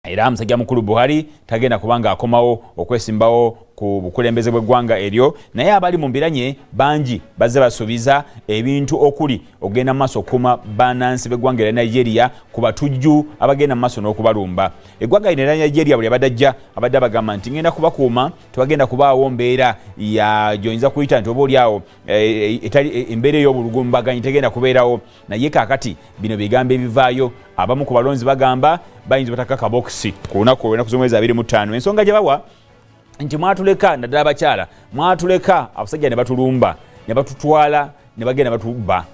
era musajja mukulu Buhari tagenda kubanga akomawo okwesimbawo ku bukulembeze bw'eggwanga eryo, naye abali mu mbiranye bangi bazze basuubiza ebintu okuli okugenda mu maaso okuuma bannansi b'eggwanga erya Nigeria ku batujju abagenda mu maaso n'okubalumba. Eggwanga erya Nigeria buli abadde ajja abadde abagamba nti ngenda kubakuuma, tebagenda kubaawo mbeera gy'oyinza kuyita nti oba oliawo embeera ey'obulumbaganyi tegenda kubeerawo. Naye kaakati bino bigambo ebivaayo, abamu ku balonzi bagamba bayinza bataka kabokisi ku lunaku olw'ennaku z'omwezi 25. Ensonga gye bawa nti mwatuleka, naddala abakyala, mwatuleka abasajja ne batulumba ne batutwala ne bagenda batubba.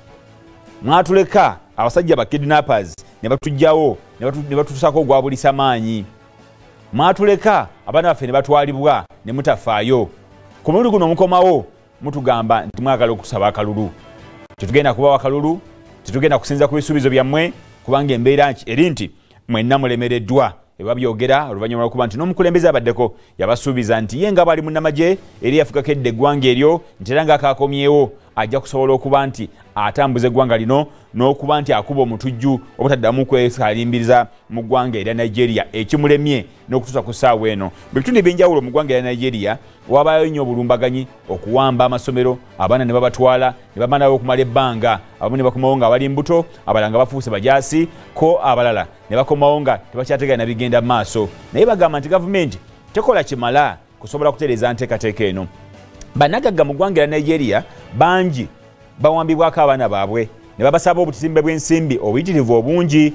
Mwatuleka abasajja ba kidnappers ne batujjawo ne batutusako ogwabulisa maanyi. Mwatuleka abaana baffe ne batwalibwa ne mutafaayo. Ku mulundi guno mukomawo mutugamba nti mwagala okusaba akalulu. Tetugenda kubawa akalulu, tetugenda kusinza ku bisuubizo byammwe kubanga embeera eri nti mwenna mulemereddwa. Ebabyogera oluvannyuma lw'okuba nti n'omukulembeze abaddeko yabasuubiza nti ye nga bali munnamagye eri yafukakedde eggwanga eryo nti era ng'akaakomyewo ajja kusobola okuba nti atambuza eggwanga lino n'okuba nti akuba omutujju obutaddamu kwekalimbiriza mu ggwanga erya Nigeria ekimulemye n'okutuusa ku ssaawa eno. Mu bitundu eby'enjawulo mu ggwanga erya Nigeria wabayo nnyo obulumbaganyi, okuwamba amasomero, abaana ne babatwala ne bamalawo okumala ebbanga, abamu ne bakomawo nga bali mbuto, abalala nga bafuuse bajaasi, ko abalala ne bakomawo nga tebakyateganya na bigenda mu maaso. Naye bagamba nti gavumenti tekola kimala kusobola kutereeza nteekateeka eno. Bannagagga mu ggwanga erya Nigeria bangi bawambibwako abaana baabwe ne babasaba obutimbe bw'ensimbi obuyitirivu obungi,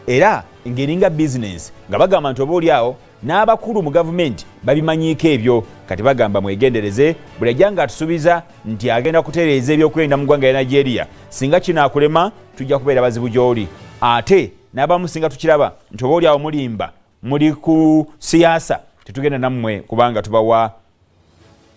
era ng'eringa bizinesi nga bagamba nti oba oliawo n'abakulu mu gavumenti babimanyiiko ebyo. Kati bagamba mwegendereze, buli ajja nga atusuubiza nti agenda kutereeza ebyokwerinda mu ggwanga erya Nigeria, singa kinaakulema tujja kubeera bazibu gy'oli. Ate n'abamu singa tukiraba nti oba oliawo mulimba muli ku siyaasa, tetugenda nammwe kubanga tubawa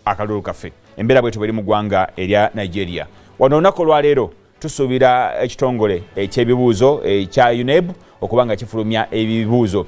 akalulu kaffe. Embeera bwetyo bweri mu ggwanga erya Nigeria. Wano olunaku olwaleero tusuubira ekitongole eky'ebibuuzo ekya UNEB okuba nga kifulumya ebibuuzo